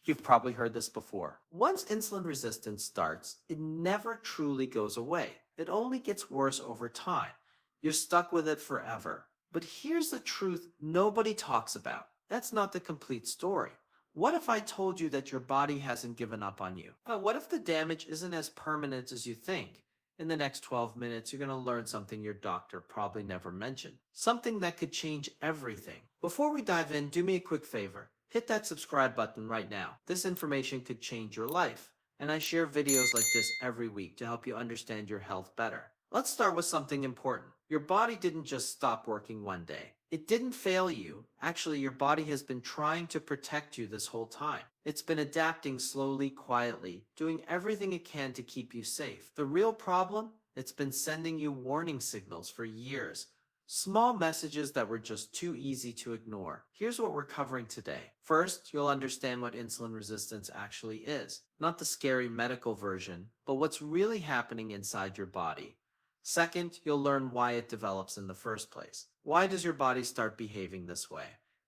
You've probably heard this before. Once insulin resistance starts, it never truly goes away. It only gets worse over time. You're stuck with it forever. But here's the truth nobody talks about. That's not the complete story. What if I told you that your body hasn't given up on you? But what if the damage isn't as permanent as you think? In the next 12 minutes, you're going to learn something your doctor probably never mentioned. Something that could change everything. Before we dive in, do me a quick favor. Hit that subscribe button right now. This information could change your life. And I share videos like this every week to help you understand your health better. Let's start with something important. Your body didn't just stop working one day. It didn't fail you. Actually, your body has been trying to protect you this whole time. It's been adapting slowly, quietly, doing everything it can to keep you safe. The real problem? It's been sending you warning signals for years. Small messages that were just too easy to ignore. Here's what we're covering today. First, you'll understand what insulin resistance actually is. Not the scary medical version, but what's really happening inside your body. Second, you'll learn why it develops in the first place. Why does your body start behaving this way?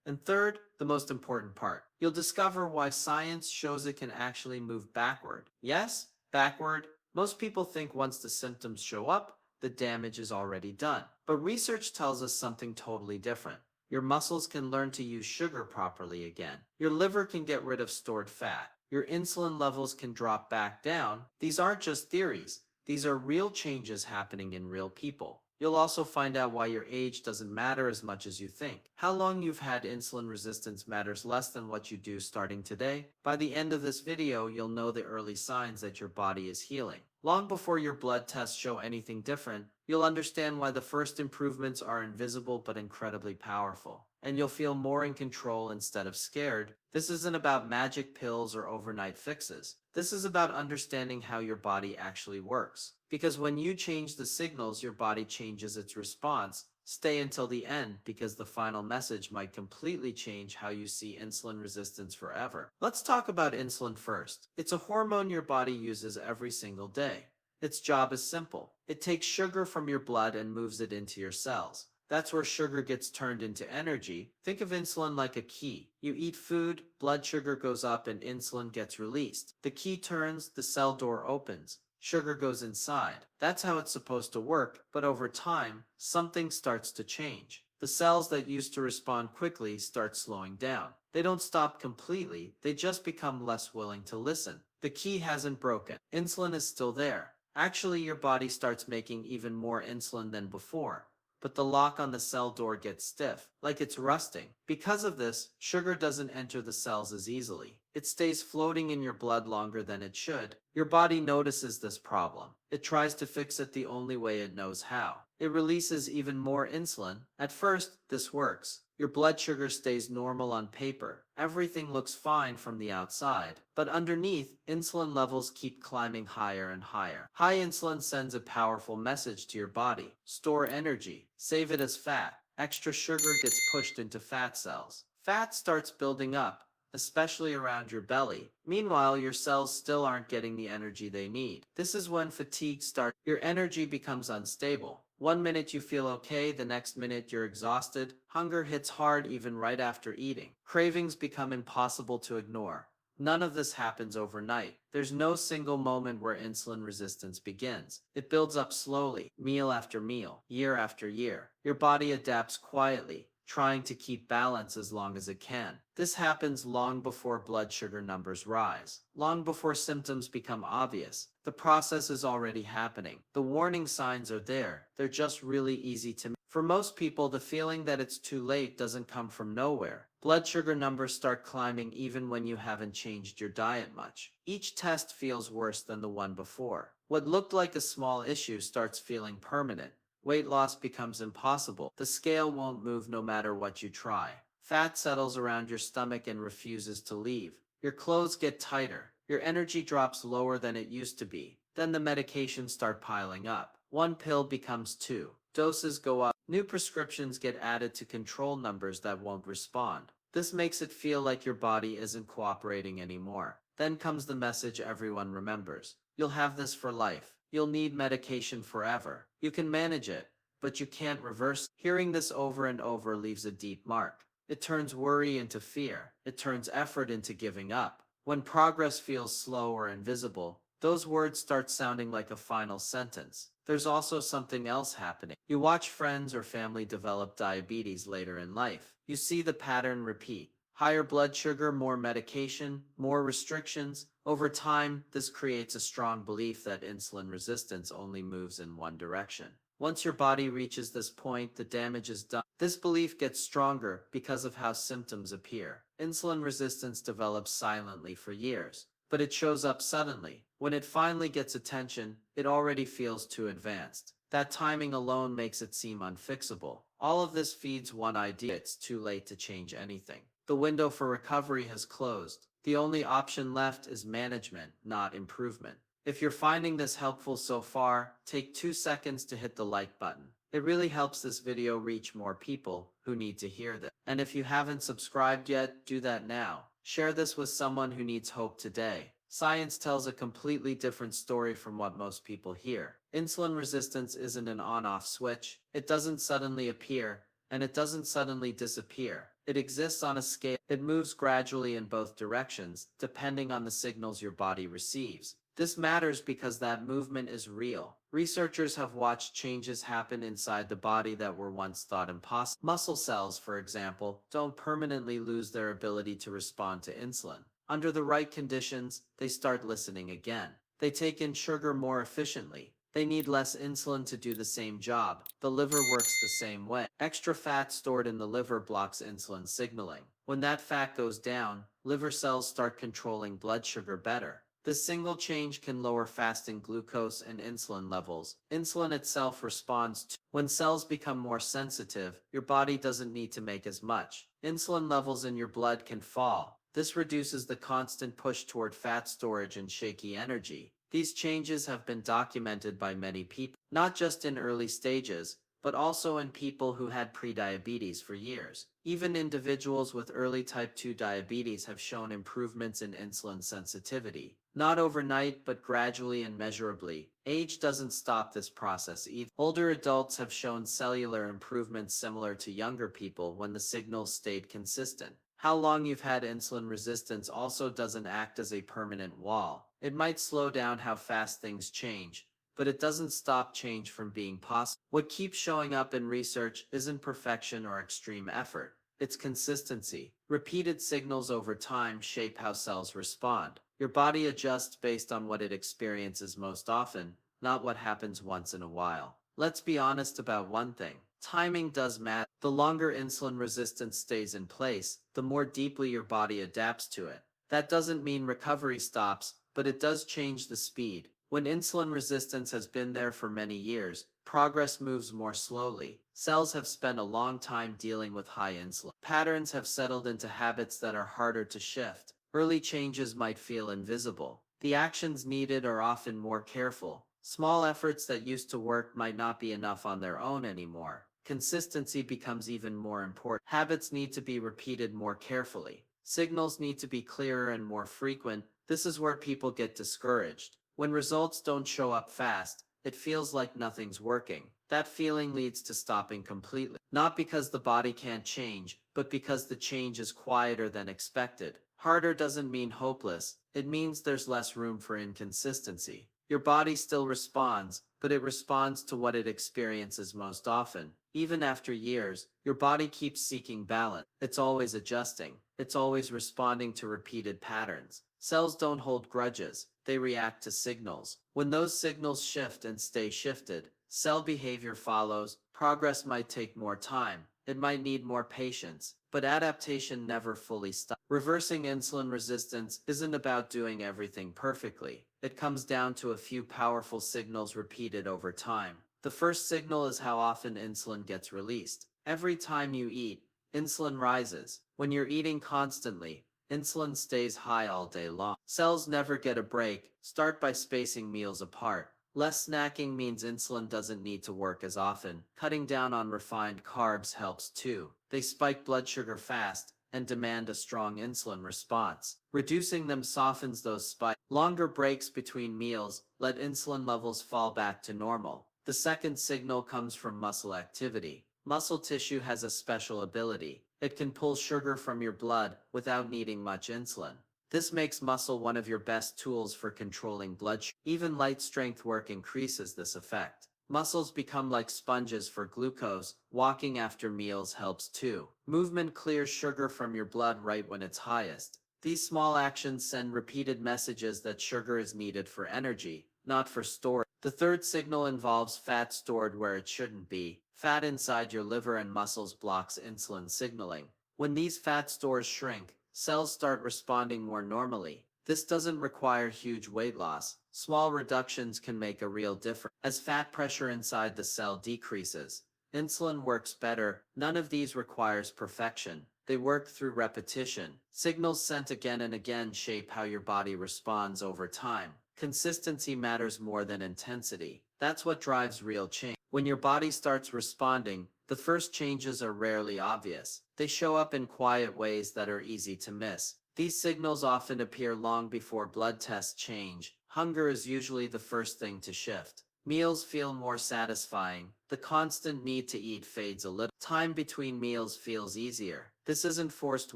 And third, the most important part, you'll discover why science shows it can actually move backward. Yes, backward. Most people think once the symptoms show up, the damage is already done. But research tells us something totally different. Your muscles can learn to use sugar properly again. Your liver can get rid of stored fat. Your insulin levels can drop back down. These aren't just theories. These are real changes happening in real people. You'll also find out why your age doesn't matter as much as you think. How long you've had insulin resistance matters less than what you do starting today. By the end of this video, you'll know the early signs that your body is healing. Long before your blood tests show anything different, you'll understand why the first improvements are invisible but incredibly powerful. And you'll feel more in control instead of scared. This isn't about magic pills or overnight fixes. This is about understanding how your body actually works. Because when you change the signals, your body changes its response. Stay until the end because the final message might completely change how you see insulin resistance forever. Let's talk about insulin first. It's a hormone your body uses every single day. Its job is simple. It takes sugar from your blood and moves it into your cells. That's where sugar gets turned into energy. Think of insulin like a key. You eat food, blood sugar goes up and insulin gets released. The key turns, the cell door opens. Sugar goes inside. That's how it's supposed to work, but over time, something starts to change. The cells that used to respond quickly start slowing down. They don't stop completely, they just become less willing to listen. The key hasn't broken. Insulin is still there. Actually, your body starts making even more insulin than before. But the lock on the cell door gets stiff, like it's rusting. Because of this, sugar doesn't enter the cells as easily. It stays floating in your blood longer than it should. Your body notices this problem. It tries to fix it the only way it knows how. It releases even more insulin. At first, this works. Your blood sugar stays normal on paper. Everything looks fine from the outside. But underneath, insulin levels keep climbing higher and higher. High insulin sends a powerful message to your body. Store energy. Save it as fat. Extra sugar gets pushed into fat cells. Fat starts building up, especially around your belly. Meanwhile, your cells still aren't getting the energy they need. This is when fatigue starts. Your energy becomes unstable. One minute you feel okay, the next minute you're exhausted. Hunger hits hard even right after eating. Cravings become impossible to ignore. None of this happens overnight. There's no single moment where insulin resistance begins. It builds up slowly, meal after meal, year after year. Your body adapts quietly, trying to keep balance as long as it can. This happens long before blood sugar numbers rise, long before symptoms become obvious. The process is already happening. The warning signs are there. They're just really easy to miss. For most people, the feeling that it's too late doesn't come from nowhere. Blood sugar numbers start climbing even when you haven't changed your diet much. Each test feels worse than the one before. What looked like a small issue starts feeling permanent. Weight loss becomes impossible. The scale won't move no matter what you try. Fat settles around your stomach and refuses to leave. Your clothes get tighter. Your energy drops lower than it used to be. Then the medications start piling up. One pill becomes two. Doses go up. New prescriptions get added to control numbers that won't respond. This makes it feel like your body isn't cooperating anymore. Then comes the message everyone remembers. You'll have this for life. You'll need medication forever. You can manage it, but you can't reverse it. Hearing this over and over leaves a deep mark. It turns worry into fear. It turns effort into giving up. When progress feels slow or invisible, those words start sounding like a final sentence. There's also something else happening. You watch friends or family develop diabetes later in life. You see the pattern repeat. Higher blood sugar, more medication, more restrictions. Over time, this creates a strong belief that insulin resistance only moves in one direction. Once your body reaches this point, the damage is done. This belief gets stronger because of how symptoms appear. Insulin resistance develops silently for years, but it shows up suddenly. When it finally gets attention, it already feels too advanced. That timing alone makes it seem unfixable. All of this feeds one idea: it's too late to change anything. The window for recovery has closed. The only option left is management, not improvement. If you're finding this helpful so far, take 2 seconds to hit the like button. It really helps this video reach more people who need to hear this. And if you haven't subscribed yet, do that now. Share this with someone who needs hope today. Science tells a completely different story from what most people hear. Insulin resistance isn't an on-off switch. It doesn't suddenly appear, and it doesn't suddenly disappear. It exists on a scale. It moves gradually in both directions, depending on the signals your body receives. This matters because that movement is real. Researchers have watched changes happen inside the body that were once thought impossible. Muscle cells, for example, don't permanently lose their ability to respond to insulin. Under the right conditions, they start listening again. They take in sugar more efficiently. They need less insulin to do the same job. The liver works the same way. Extra fat stored in the liver blocks insulin signaling. When that fat goes down, liver cells start controlling blood sugar better. This single change can lower fasting glucose and insulin levels. Insulin itself responds to. When cells become more sensitive, your body doesn't need to make as much. Insulin levels in your blood can fall. This reduces the constant push toward fat storage and shaky energy. These changes have been documented by many people, not just in early stages, but also in people who had prediabetes for years. Even individuals with early type 2 diabetes have shown improvements in insulin sensitivity. Not overnight, but gradually and measurably. Age doesn't stop this process either. Older adults have shown cellular improvements similar to younger people when the signals stayed consistent. How long you've had insulin resistance also doesn't act as a permanent wall. It might slow down how fast things change, but it doesn't stop change from being possible. What keeps showing up in research isn't perfection or extreme effort. It's consistency. Repeated signals over time shape how cells respond. Your body adjusts based on what it experiences most often, not what happens once in a while. Let's be honest about one thing. Timing does matter. The longer insulin resistance stays in place, the more deeply your body adapts to it. That doesn't mean recovery stops, but it does change the speed. When insulin resistance has been there for many years, progress moves more slowly. Cells have spent a long time dealing with high insulin. Patterns have settled into habits that are harder to shift. Early changes might feel invisible. The actions needed are often more careful. Small efforts that used to work might not be enough on their own anymore. Consistency becomes even more important. Habits need to be repeated more carefully. Signals need to be clearer and more frequent. This is where people get discouraged. When results don't show up fast, it feels like nothing's working. That feeling leads to stopping completely. Not because the body can't change, but because the change is quieter than expected. Harder doesn't mean hopeless. It means there's less room for inconsistency. Your body still responds, but it responds to what it experiences most often. Even after years, your body keeps seeking balance. It's always adjusting. It's always responding to repeated patterns. Cells don't hold grudges. They react to signals. When those signals shift and stay shifted, cell behavior follows. Progress might take more time. It might need more patience, but adaptation never fully stops. Reversing insulin resistance isn't about doing everything perfectly. It comes down to a few powerful signals repeated over time. The first signal is how often insulin gets released. Every time you eat, insulin rises. When you're eating constantly, insulin stays high all day long. Cells never get a break. Start by spacing meals apart. Less snacking means insulin doesn't need to work as often. Cutting down on refined carbs helps too. They spike blood sugar fast and demand a strong insulin response. Reducing them softens those spikes. Longer breaks between meals let insulin levels fall back to normal. The second signal comes from muscle activity. Muscle tissue has a special ability. It can pull sugar from your blood without needing much insulin. This makes muscle one of your best tools for controlling blood sugar. Even light strength work increases this effect. Muscles become like sponges for glucose. Walking after meals helps too. Movement clears sugar from your blood right when it's highest. These small actions send repeated messages that sugar is needed for energy, not for storage. The third signal involves fat stored where it shouldn't be. Fat inside your liver and muscles blocks insulin signaling. When these fat stores shrink, cells start responding more normally. This doesn't require huge weight loss. Small reductions can make a real difference. As fat pressure inside the cell decreases, insulin works better. None of these requires perfection. They work through repetition. Signals sent again and again shape how your body responds over time. Consistency matters more than intensity. That's what drives real change. When your body starts responding, the first changes are rarely obvious. They show up in quiet ways that are easy to miss. These signals often appear long before blood tests change. Hunger is usually the first thing to shift. Meals feel more satisfying. The constant need to eat fades a little. Time between meals feels easier. This isn't forced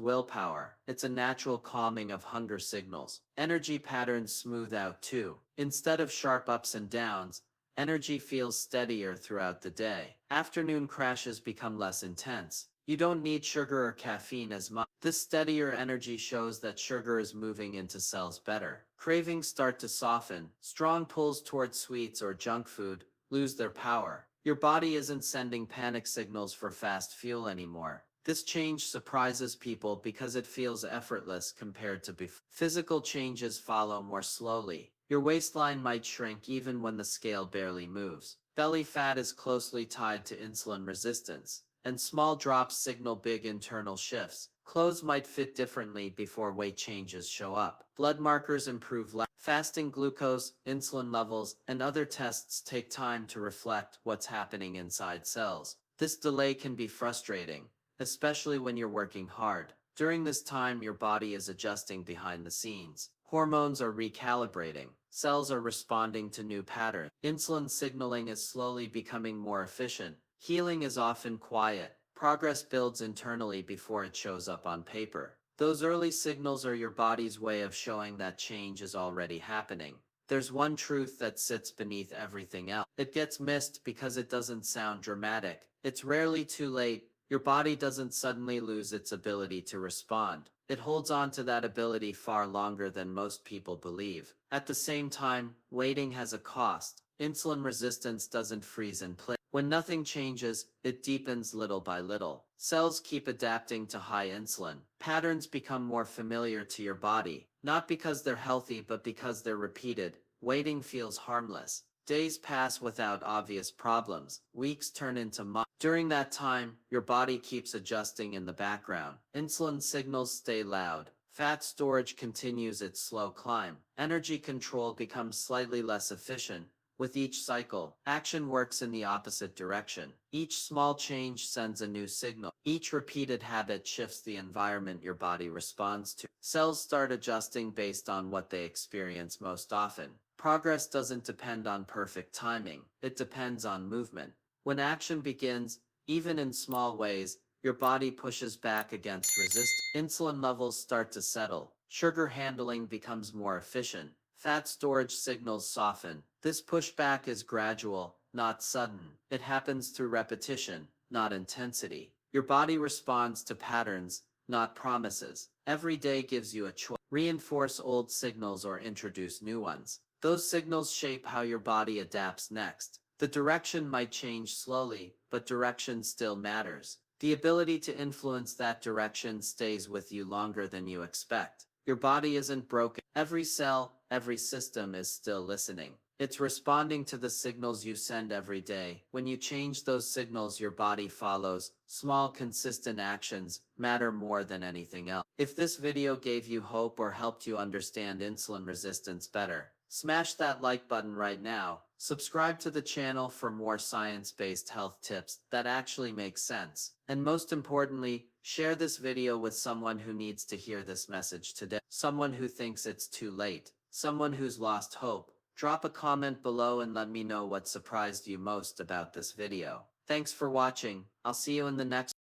willpower. It's a natural calming of hunger signals. Energy patterns smooth out too. Instead of sharp ups and downs, energy feels steadier throughout the day. Afternoon crashes become less intense. You don't need sugar or caffeine as much. This steadier energy shows that sugar is moving into cells better. Cravings start to soften. Strong pulls towards sweets or junk food lose their power. Your body isn't sending panic signals for fast fuel anymore. This change surprises people because it feels effortless compared to before. Physical changes follow more slowly. Your waistline might shrink even when the scale barely moves. Belly fat is closely tied to insulin resistance, and small drops signal big internal shifts. Clothes might fit differently before weight changes show up. Blood markers improve. Fasting glucose, insulin levels, and other tests take time to reflect what's happening inside cells. This delay can be frustrating, especially when you're working hard. During this time, your body is adjusting behind the scenes. Hormones are recalibrating. Cells are responding to new patterns. Insulin signaling is slowly becoming more efficient. Healing is often quiet. Progress builds internally before it shows up on paper. Those early signals are your body's way of showing that change is already happening. There's one truth that sits beneath everything else. It gets missed because it doesn't sound dramatic. It's rarely too late. Your body doesn't suddenly lose its ability to respond. It holds on to that ability far longer than most people believe. At the same time, waiting has a cost. Insulin resistance doesn't freeze in place. When nothing changes, it deepens little by little. Cells keep adapting to high insulin. Patterns become more familiar to your body, not because they're healthy but because they're repeated. Waiting feels harmless. Days pass without obvious problems. Weeks turn into months. During that time, your body keeps adjusting in the background. Insulin signals stay loud. Fat storage continues its slow climb. Energy control becomes slightly less efficient. With each cycle, action works in the opposite direction. Each small change sends a new signal. Each repeated habit shifts the environment your body responds to. Cells start adjusting based on what they experience most often. Progress doesn't depend on perfect timing. It depends on movement. When action begins, even in small ways, your body pushes back against resistance. Insulin levels start to settle. Sugar handling becomes more efficient. Fat storage signals soften. This pushback is gradual, not sudden. It happens through repetition, not intensity. Your body responds to patterns, not promises. Every day gives you a choice. Reinforce old signals or introduce new ones. Those signals shape how your body adapts next. The direction might change slowly, but direction still matters. The ability to influence that direction stays with you longer than you expect. Your body isn't broken. Every cell, every system is still listening. It's responding to the signals you send every day. When you change those signals, your body follows. Small, consistent actions matter more than anything else. If this video gave you hope or helped you understand insulin resistance better, smash that like button right now. Subscribe to the channel for more science-based health tips that actually make sense. And most importantly, share this video with someone who needs to hear this message today. Someone who thinks it's too late. Someone who's lost hope. Drop a comment below and let me know what surprised you most about this video. Thanks for watching. I'll see you in the next